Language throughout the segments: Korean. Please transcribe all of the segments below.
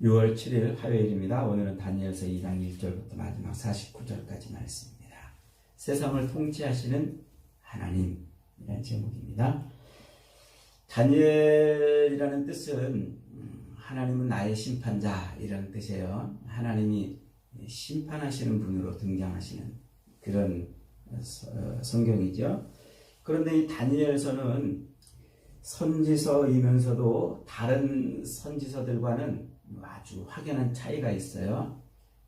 6월 7일 화요일입니다. 오늘은 다니엘서 2장 1절부터 마지막 49절까지 말씀입니다. 세상을 통치하시는 하나님이라는 제목입니다. 다니엘이라는 뜻은 하나님은 나의 심판자 이라는 뜻이에요. 하나님이 심판하시는 분으로 등장하시는 그런 성경이죠. 그런데 이 다니엘서는 선지서이면서도 다른 선지서들과는 아주 확연한 차이가 있어요.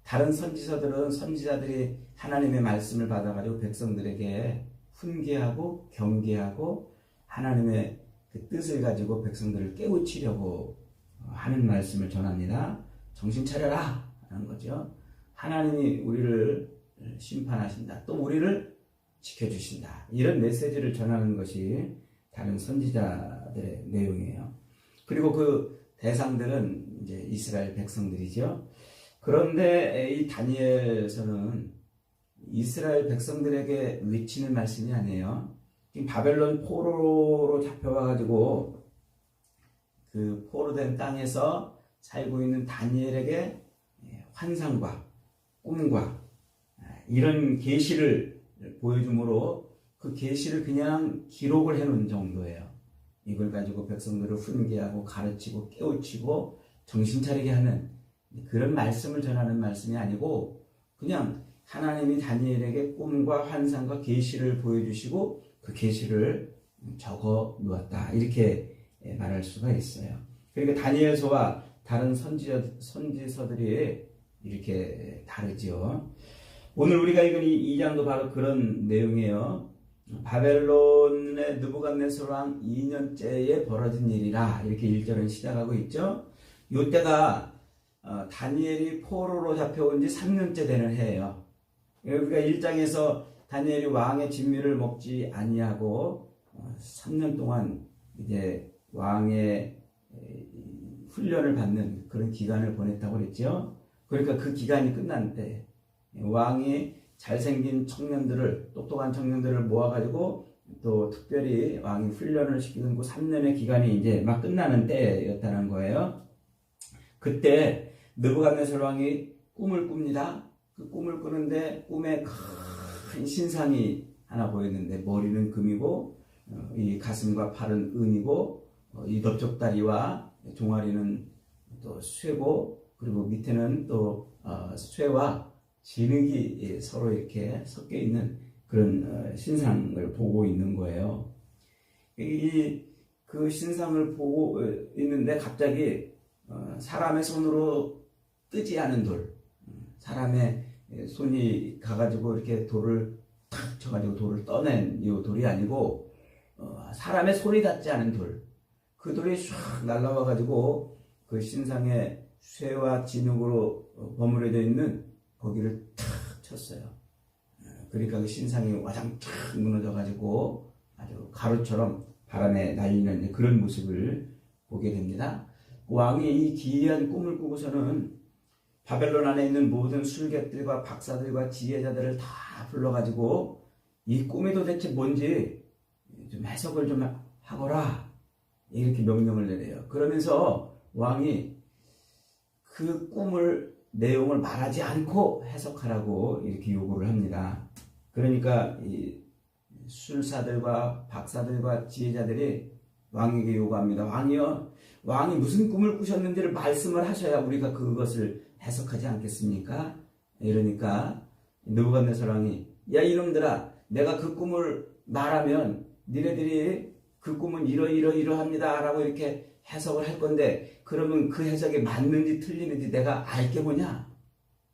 다른 선지서들은 선지자들이 하나님의 말씀을 받아가지고 백성들에게 훈계하고 경계하고 하나님의 그 뜻을 가지고 백성들을 깨우치려고 하는 말씀을 전합니다. 정신 차려라 하는 거죠. 하나님이 우리를 심판하신다. 또 우리를 지켜주신다. 이런 메시지를 전하는 것이 다른 선지자들의 내용이에요. 그리고 그 대상들은 이제 이스라엘 백성들이죠. 그런데 이 다니엘서는 이스라엘 백성들에게 외치는 말씀이 아니에요. 지금 바벨론 포로로 잡혀와가지고 그 포로된 땅에서 살고 있는 다니엘에게 환상과 꿈과 이런 계시를 보여주므로 그 계시를 그냥 기록을 해놓은 정도예요. 이걸 가지고 백성들을 훈계하고 가르치고 깨우치고 정신 차리게 하는 그런 말씀을 전하는 말씀이 아니고 그냥 하나님이 다니엘에게 꿈과 환상과 계시를 보여주시고 그 계시를 적어 놓았다 이렇게 말할 수가 있어요. 그러니까 다니엘서와 다른 선지서들이 이렇게 다르죠. 오늘 우리가 읽은 이 2장도 바로 그런 내용이에요. 바벨론의 느부갓네살 왕 2년째에 벌어진 일이라 이렇게 1절은 시작하고 있죠. 이때가 다니엘이 포로로 잡혀온 지 3년째 되는 해예요. 우리가 1장에서 다니엘이 왕의 진미를 먹지 아니하고 3년 동안 이제 왕의 훈련을 받는 그런 기간을 보냈다고 그랬죠. 그러니까 그 기간이 끝난 때 왕이 잘생긴 청년들을 똑똑한 청년들을 모아가지고 또 특별히 왕이 훈련을 시키는 그 3년의 기간이 이제 막 끝나는 때였다는 거예요. 그때 느부갓네살 왕이 꿈을 꿉니다. 그 꿈을 꾸는데 꿈에 큰 신상이 하나 보였는데 머리는 금이고 이 가슴과 팔은 은이고 이 넓적다리와 종아리는 또 쇠고 그리고 밑에는 또 쇠와 진흙이 서로 이렇게 섞여 있는 그런 신상을 보고 있는 거예요. 그 신상을 보고 있는데 갑자기 사람의 손으로 뜨지 않은 돌, 사람의 손이 가가지고 이렇게 돌을 탁 쳐가지고 돌을 떠낸 이 돌이 아니고 사람의 손이 닿지 않은 돌, 그 돌이 샥 날라와가지고 그 신상의 쇠와 진흙으로 버무려져 있는 거기를 탁 쳤어요. 그러니까 그 신상이 와장 탁 무너져가지고 아주 가루처럼 바람에 날리는 그런 모습을 보게 됩니다. 왕이 이 기이한 꿈을 꾸고서는 바벨론 안에 있는 모든 술객들과 박사들과 지혜자들을 다 불러가지고 이 꿈이 도대체 뭔지 좀 해석을 좀 하거라 이렇게 명령을 내려요. 그러면서 왕이 그 꿈을 내용을 말하지 않고 해석하라고 이렇게 요구를 합니다. 그러니까 이 술사들과 박사들과 지혜자들이 왕에게 요구합니다. 왕이요, 왕이 무슨 꿈을 꾸셨는지를 말씀을 하셔야 우리가 그것을 해석하지 않겠습니까? 이러니까 느부갓네살 왕이 야 이놈들아, 내가 그 꿈을 말하면 니네들이 그 꿈은 이러합니다 라고 이렇게 해석을 할 건데 그러면 그 해석이 맞는지 틀리는지 내가 알게 뭐냐?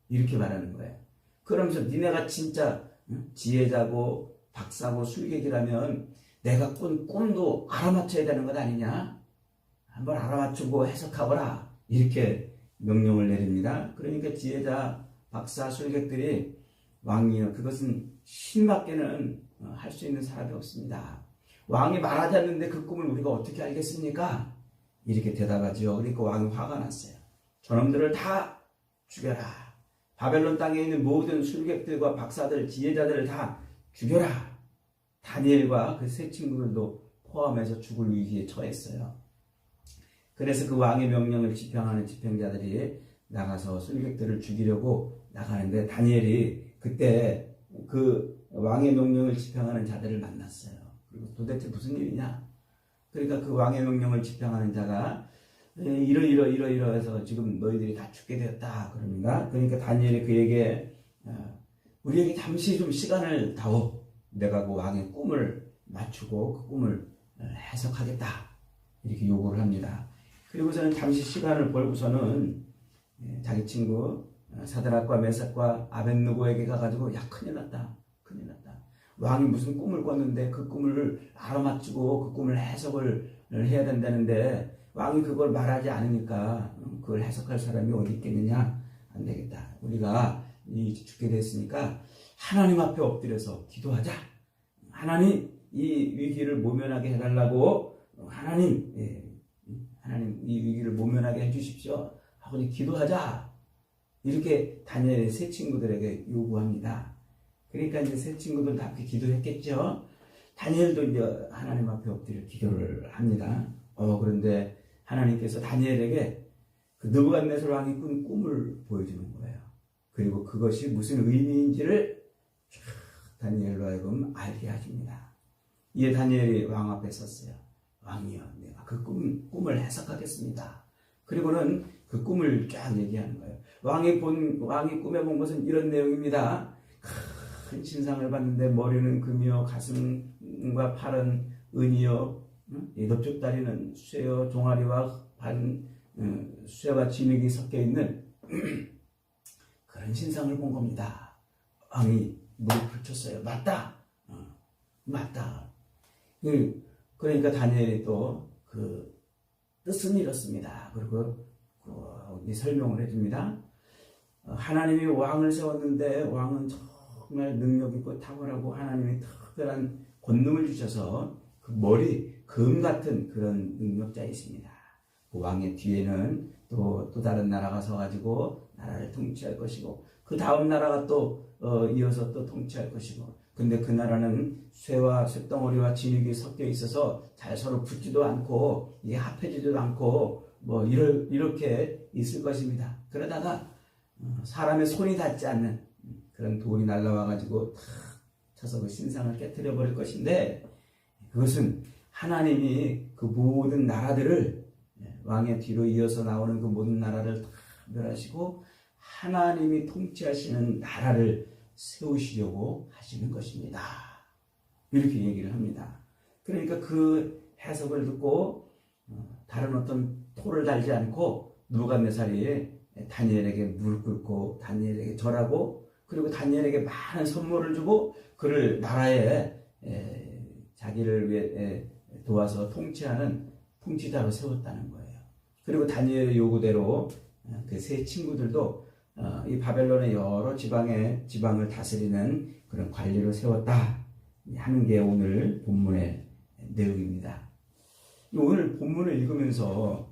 이렇게 말하는 거예요. 그러면서 니네가 진짜 지혜자고 박사고 술객이라면 내가 꾼 꿈도 알아맞혀야 되는 것 아니냐? 한번 알아맞추고 해석하거라 이렇게 명령을 내립니다. 그러니까 지혜자 박사 술객들이 왕이여 그것은 신밖에는 할 수 있는 사람이 없습니다. 왕이 말하지 않는데 그 꿈을 우리가 어떻게 알겠습니까? 이렇게 대답하죠. 그러니까 왕이 화가 났어요. 저놈들을 다 죽여라. 바벨론 땅에 있는 모든 술객들과 박사들, 지혜자들을 다 죽여라. 다니엘과 그 세 친구들도 포함해서 죽을 위기에 처했어요. 그래서 그 왕의 명령을 집행하는 집행자들이 나가서 술객들을 죽이려고 나가는데 다니엘이 그때 그 왕의 명령을 집행하는 자들을 만났어요. 그리고 도대체 무슨 일이냐? 그러니까 그 왕의 명령을 집행하는 자가 이러해서 지금 너희들이 다 죽게 되었다 그럽니다. 그러니까 다니엘이 그에게 우리에게 잠시 좀 시간을 다오. 내가 그 왕의 꿈을 맞추고 그 꿈을 해석하겠다. 이렇게 요구를 합니다. 그리고서는 잠시 시간을 벌고서는 자기 친구 사드락과 메삭과 아벳느고에게 가가지고 야 큰일 났다. 큰일 났다. 왕이 무슨 꿈을 꿨는데 그 꿈을 알아맞히고 그 꿈을 해석을 해야 된다는데 왕이 그걸 말하지 않으니까 그걸 해석할 사람이 어디 있겠느냐. 안 되겠다. 우리가 죽게 됐으니까 하나님 앞에 엎드려서 기도하자. 하나님 이 위기를 모면하게 해달라고 하나님 이 위기를 모면하게 해주십시오 하고 기도하자. 이렇게 다니엘의 세 친구들에게 요구합니다. 그러니까 이제 세 친구들 다 그렇게 기도했겠죠. 다니엘도 이제 하나님 앞에 엎드려 기도를 합니다. 그런데 하나님께서 다니엘에게 그 느부갓네살 왕이 꾼 꿈을 보여주는 거예요. 그리고 그것이 무슨 의미인지를 다니엘로 하여금 알게 하십니다. 이에 다니엘이 왕 앞에 섰어요. 왕이여, 내가 그 꿈을 해석하겠습니다. 그리고는 그 꿈을 쫙 얘기하는 거예요. 왕이 꿈에 본 것은 이런 내용입니다. 큰 신상을 봤는데 머리는 금이요, 가슴과 팔은 은이요, 넓적 다리는 쇠요, 종아리와 쇠와 진흙이 섞여 있는 그런 신상을 본 겁니다. 왕이 무릎을 쳤어요. 맞다. 맞다. 그러니까 다니엘이 또 그 뜻은 이렇습니다. 그리고 설명을 해줍니다. 하나님이 왕을 세웠는데 왕은 정말 능력 있고 탁월하고 하나님이 특별한 권능을 주셔서 그 머리 금 같은 그런 능력자이십니다. 그 왕의 뒤에는 또 다른 나라가 서가지고 나라를 통치할 것이고 그 다음 나라가 또 이어서 또 통치할 것이고 근데 그 나라는 쇠와 쇳덩어리와 진흙이 섞여 있어서 잘 서로 붙지도 않고 이게 합해지지도 않고 뭐 이렇게 있을 것입니다. 그러다가 사람의 손이 닿지 않는 그런 돌이 날라와가지고 탁 쳐서 그 신상을 깨트려 버릴 것인데 그것은 하나님이 그 모든 나라들을 왕의 뒤로 이어서 나오는 그 모든 나라를 다 멸하시고 하나님이 통치하시는 나라를 세우시려고 하시는 것입니다. 이렇게 얘기를 합니다. 그러니까 그 해석을 듣고 다른 어떤 토를 달지 않고 느부갓네살이 다니엘에게 무릎 꿇고 다니엘에게 절하고 그리고 다니엘에게 많은 선물을 주고 그를 나라에 자기를 위해 도와서 통치하는 통치자로 세웠다는 거예요. 그리고 다니엘의 요구대로 그 세 친구들도 이 바벨론의 여러 지방을 다스리는 그런 관리로 세웠다 하는 게 오늘 본문의 내용입니다. 오늘 본문을 읽으면서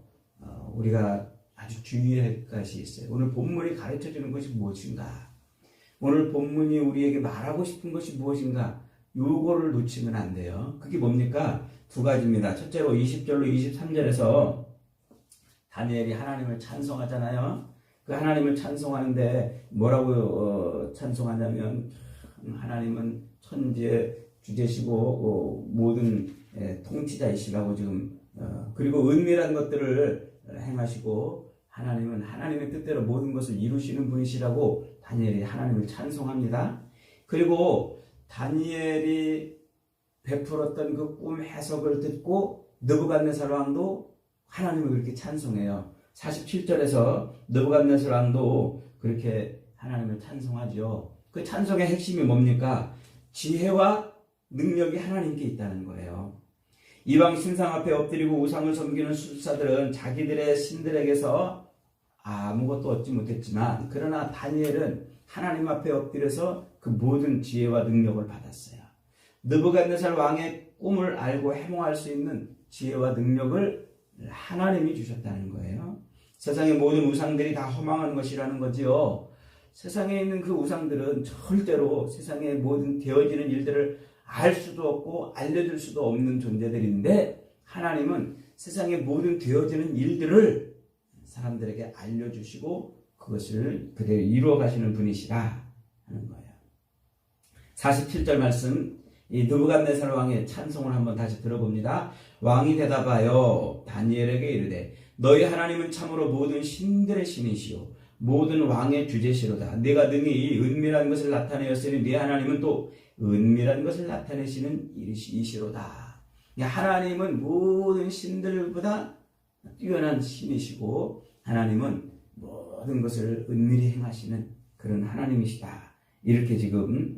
우리가 아주 주의해야 할 것이 있어요. 오늘 본문이 가르쳐주는 것이 무엇인가? 오늘 본문이 우리에게 말하고 싶은 것이 무엇인가? 요거를 놓치면 안 돼요. 그게 뭡니까? 두 가지입니다. 첫째로 20절로 23절에서 다니엘이 하나님을 찬송하잖아요. 그 하나님을 찬송하는데 뭐라고 찬송하냐면 하나님은 천지의 주제시고 모든 통치자이시라고 지금 그리고 은밀한 것들을 행하시고 하나님은 하나님의 뜻대로 모든 것을 이루시는 분이시라고 다니엘이 하나님을 찬송합니다. 그리고 다니엘이 베풀었던 그 꿈 해석을 듣고 느부갓네살 왕도 하나님을 그렇게 찬송해요. 47절에서 느부갓네살 왕도 그렇게 하나님을 찬송하죠. 그 찬송의 핵심이 뭡니까? 지혜와 능력이 하나님께 있다는 거예요. 이방 신상 앞에 엎드리고 우상을 섬기는 술사들은 자기들의 신들에게서 아무것도 얻지 못했지만 그러나 다니엘은 하나님 앞에 엎드려서 그 모든 지혜와 능력을 받았어요. 느부갓네살 왕의 꿈을 알고 해몽할 수 있는 지혜와 능력을 하나님이 주셨다는 거예요. 세상의 모든 우상들이 다 허망한 것이라는 거지요. 세상에 있는 그 우상들은 절대로 세상의 모든 되어지는 일들을 알 수도 없고 알려줄 수도 없는 존재들인데 하나님은 세상의 모든 되어지는 일들을 사람들에게 알려주시고 그것을 그대로 이루어 가시는 분이시라 하는 거예요. 47절 말씀, 이 느부갓네살 왕의 찬송을 한번 다시 들어봅니다. 왕이 대답하여 다니엘에게 이르되 너희 하나님은 참으로 모든 신들의 신이시오 모든 왕의 주제시로다. 네가 능히 은밀한 것을 나타내었으니 네 하나님은 또 은밀한 것을 나타내시는 이시로다. 하나님은 모든 신들보다 뛰어난 신이시고 하나님은 모든 것을 은밀히 행하시는 그런 하나님이시다. 이렇게 지금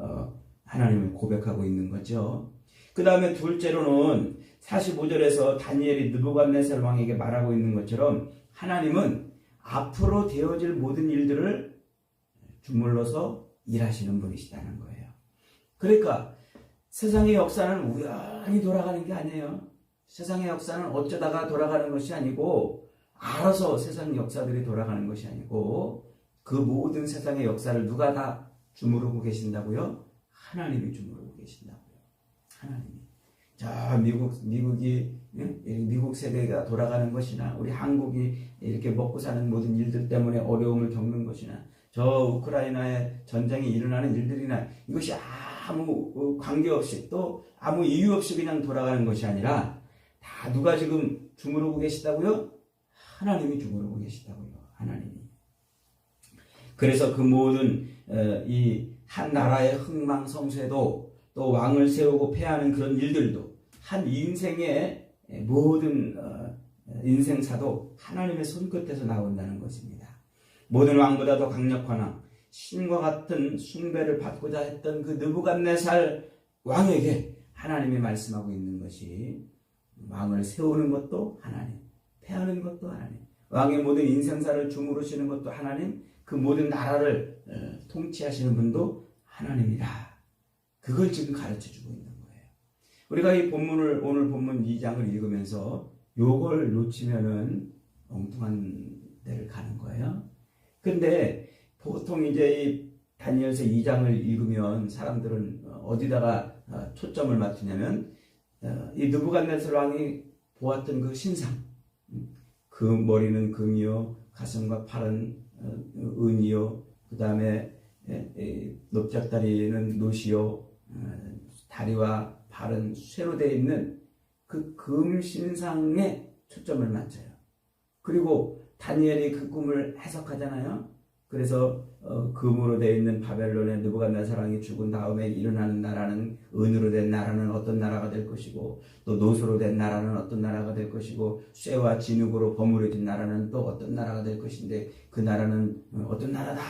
하나님을 고백하고 있는 거죠. 그 다음에 둘째로는 45절에서 다니엘이 느부갓네살 왕에게 말하고 있는 것처럼 하나님은 앞으로 되어질 모든 일들을 주물러서 일하시는 분이시다는 거예요. 그러니까 세상의 역사는 우연히 돌아가는 게 아니에요. 세상의 역사는 어쩌다가 돌아가는 것이 아니고 알아서 세상 역사들이 돌아가는 것이 아니고 그 모든 세상의 역사를 누가 다 주무르고 계신다고요? 하나님이 주무르고 계신다고요. 하나님이. 저 미국 세계가 돌아가는 것이나 우리 한국이 이렇게 먹고 사는 모든 일들 때문에 어려움을 겪는 것이나 저 우크라이나에 전쟁이 일어나는 일들이나 이것이 아무 관계없이 또 아무 이유 없이 그냥 돌아가는 것이 아니라 다 누가 지금 주무르고 계시다고요? 하나님이 주무르고 계시다고요. 하나님이. 그래서 그 모든 이 한 나라의 흥망성쇠도 또 왕을 세우고 패하는 그런 일들도 한 인생의 모든 인생사도 하나님의 손끝에서 나온다는 것입니다. 모든 왕보다 더 강력한 왕, 신과 같은 숭배를 받고자 했던 그 느부갓네살 왕에게 하나님이 말씀하고 있는 것이 왕을 세우는 것도 하나님, 패하는 것도 하나님, 왕의 모든 인생사를 주무르시는 것도 하나님, 그 모든 나라를 통치하시는 분도 하나님이다. 그걸 지금 가르쳐주고 있는 거예요. 우리가 이 본문을 오늘 본문 2장을 읽으면서 요걸 놓치면은 엉뚱한 데를 가는 거예요. 근데 보통 이제 이 다니엘서 2장을 읽으면 사람들은 어디다가 초점을 맞추냐면 이 느부갓네살 왕이 보았던 그 신상, 그 머리는 금이요, 가슴과 팔은 은이요, 그 다음에 넓적다리는 놋이요, 다리와 발은 쇠로 되어 있는 그 금신상에 초점을 맞춰요. 그리고 다니엘이 그 꿈을 해석하잖아요. 그래서 금으로 되어 있는 바벨론의 느부갓네살 왕이 죽은 다음에 일어나는 나라는, 은으로 된 나라는 어떤 나라가 될 것이고 또 놋으로 된 나라는 어떤 나라가 될 것이고 쇠와 진흙으로 버무려진 나라는 또 어떤 나라가 될 것인데 그 나라는 어떤 나라다.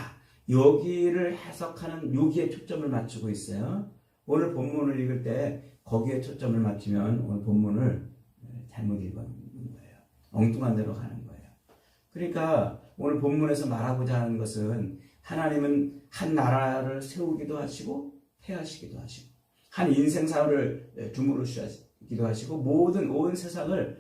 여기를 해석하는 여기에 초점을 맞추고 있어요. 오늘 본문을 읽을 때 거기에 초점을 맞추면 오늘 본문을 잘못 읽는 거예요. 엉뚱한 데로 가는 거예요. 그러니까 오늘 본문에서 말하고자 하는 것은 하나님은 한 나라를 세우기도 하시고 폐하시기도 하시고 한 인생사를 주무르시기도 하시고 모든 온 세상을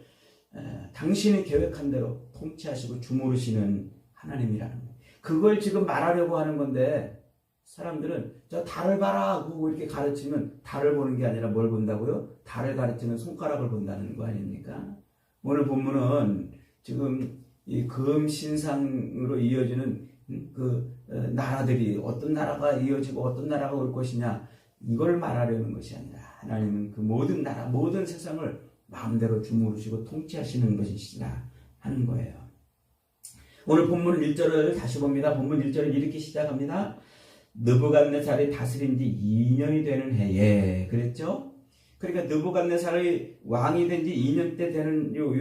당신이 계획한 대로 통치하시고 주무르시는 하나님이라는 거예요. 그걸 지금 말하려고 하는 건데 사람들은 저 달을 봐라 하고 이렇게 가르치면 달을 보는 게 아니라 뭘 본다고요? 달을 가르치는 손가락을 본다는 거 아닙니까? 오늘 본문은 지금 이 금신상으로 이어지는 그 나라들이 어떤 나라가 이어지고 어떤 나라가 올 것이냐 이걸 말하려는 것이 아니라 하나님은 그 모든 나라 모든 세상을 마음대로 주무르시고 통치하시는 것이시라 하는 거예요. 오늘 본문 1절을 다시 봅니다. 본문 1절을 이렇게 시작합니다. 느부갓네살이 다스린 지 2년이 되는 해에 그랬죠? 그러니까 느부갓네살이 왕이 된 지 2년 때 되는 요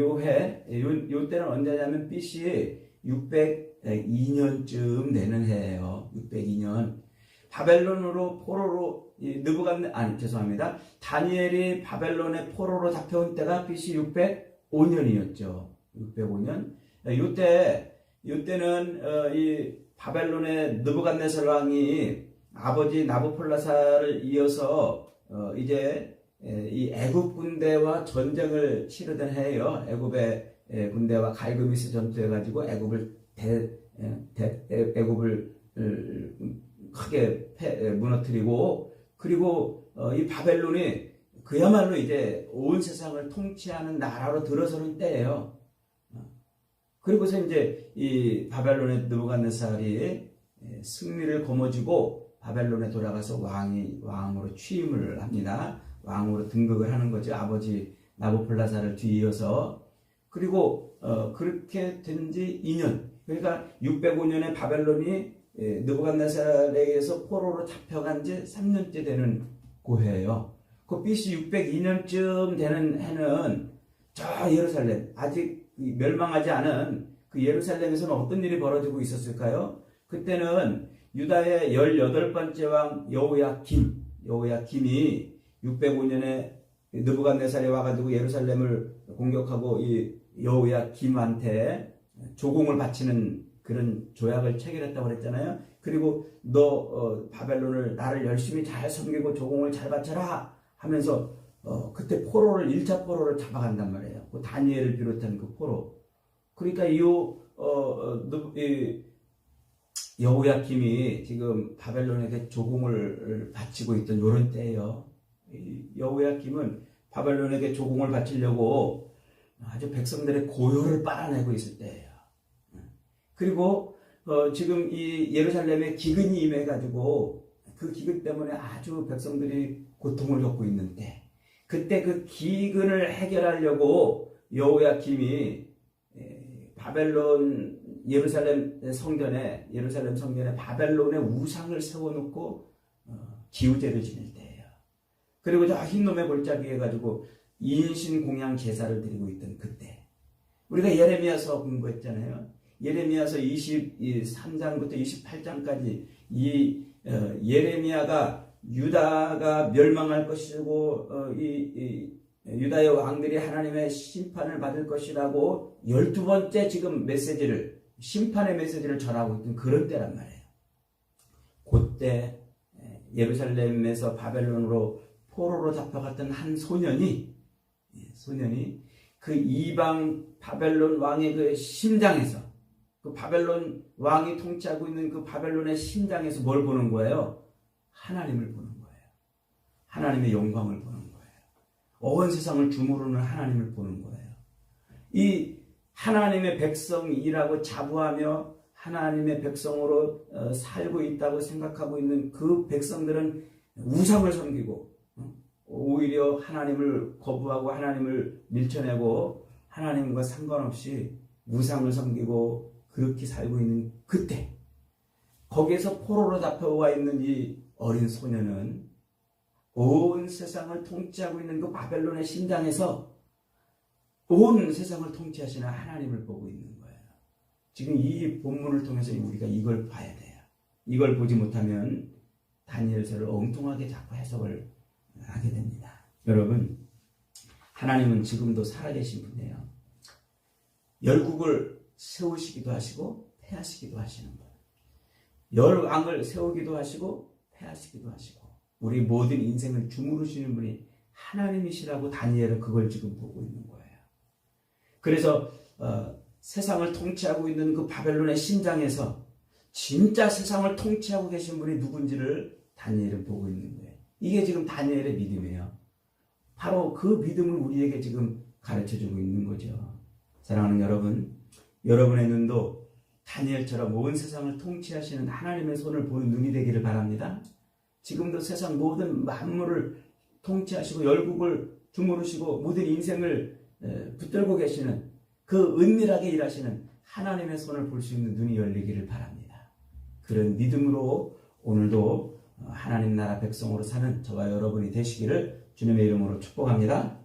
때는 언제냐면 BC 602년쯤 되는 해예요. 602년. 바벨론으로 포로로 다니엘이 바벨론의 포로로 잡혀온 때가 BC 605년이었죠. 605년. 요때는 이 바벨론의 느부갓네살 왕이 아버지 나부콜라살을 이어서 이제 이 애굽 군대와 전쟁을 치르던 해예요. 애굽의 군대와 갈그미스 전투해가지고 애굽을 크게 무너뜨리고 그리고 이 바벨론이 그야말로 이제 온 세상을 통치하는 나라로 들어서는 때예요. 그리고서 이제 이 바벨론의 느부갓네살이 승리를 거머쥐고 바벨론에 돌아가서 왕으로 취임을 합니다. 왕으로 등극을 하는 거죠. 아버지 나부콜라사를 뒤이어서. 그리고 그렇게 된 지 2년, 그러니까 605년에 바벨론이 느부갓네살에 의해서 포로로 잡혀간 지 3년째 되는 고해예요. 그 BC 602년쯤 되는 해는 저 예루살렘, 아직 멸망하지 않은 그 예루살렘에서는 어떤 일이 벌어지고 있었을까요? 그때는 유다의 18번째 왕 여호야김이 605년에 느부갓네살이 와가지고 예루살렘을 공격하고 이 여호야김한테 조공을 바치는 그런 조약을 체결했다고 그랬잖아요. 그리고 너 바벨론을 나를 열심히 잘 섬기고 조공을 잘 바쳐라 하면서 그때 1차 포로를 잡아간단 말이에요. 그 다니엘을 비롯한 그 포로. 그러니까 여호야김이 지금 바벨론에게 조공을 바치고 있던 요런 때예요. 여호야김은 바벨론에게 조공을 바치려고 아주 백성들의 고요를 빨아내고 있을 때예요. 그리고 지금 이 예루살렘에 기근이 임해가지고 그 기근 때문에 아주 백성들이 고통을 겪고 있는 때, 그때 그 기근을 해결하려고 여호야김이 바벨론 예루살렘 성전에 바벨론의 우상을 세워놓고 기우제를 지낼 때예요. 그리고 저 흰놈의 골짜기에 가지고 인신 공양 제사를 드리고 있던 그때, 우리가 예레미야서 공부했잖아요. 예레미야서 23장부터 28장까지 이 예레미야가 유다가 멸망할 것이고 유다의 왕들이 하나님의 심판을 받을 것이라고 12번째 지금 심판의 메시지를 전하고 있던 그런 때란 말이에요. 그때 예루살렘에서 바벨론으로 포로로 잡혀갔던 한 소년이 그 이방 바벨론 왕의 그 심장에서, 그 바벨론 왕이 통치하고 있는 그 바벨론의 심장에서 뭘 보는 거예요? 하나님을 보는 거예요. 하나님의 영광을 보는 거예요. 온 세상을 주무르는 하나님을 보는 거예요. 이 하나님의 백성이라고 자부하며 하나님의 백성으로 살고 있다고 생각하고 있는 그 백성들은 우상을 섬기고 오히려 하나님을 거부하고 하나님을 밀쳐내고 하나님과 상관없이 우상을 섬기고 그렇게 살고 있는 그때, 거기에서 포로로 잡혀와 있는 이 어린 소년은 온 세상을 통치하고 있는 그 바벨론의 심장에서 온 세상을 통치하시는 하나님을 보고 있는 거예요. 지금 이 본문을 통해서 우리가 이걸 봐야 돼요. 이걸 보지 못하면 다니엘서를 엉뚱하게 자꾸 해석을 하게 됩니다. 여러분, 하나님은 지금도 살아계신 분이에요. 열국을 세우시기도 하시고 패하시기도 하시는 분. 열왕을 세우기도 하시고 패하시기도 하시고 우리 모든 인생을 주무르시는 분이 하나님이시라고 다니엘은 그걸 지금 보고 있는 거예요. 그래서 세상을 통치하고 있는 그 바벨론의 심장에서 진짜 세상을 통치하고 계신 분이 누군지를 다니엘은 보고 있는 거예요. 이게 지금 다니엘의 믿음이에요. 바로 그 믿음을 우리에게 지금 가르쳐주고 있는 거죠. 사랑하는 여러분, 여러분의 눈도 다니엘처럼 온 세상을 통치하시는 하나님의 손을 보는 눈이 되기를 바랍니다. 지금도 세상 모든 만물을 통치하시고 열국을 주무르시고 모든 인생을 붙들고 계시는 그 은밀하게 일하시는 하나님의 손을 볼 수 있는 눈이 열리기를 바랍니다. 그런 믿음으로 오늘도 하나님 나라 백성으로 사는 저와 여러분이 되시기를 주님의 이름으로 축복합니다.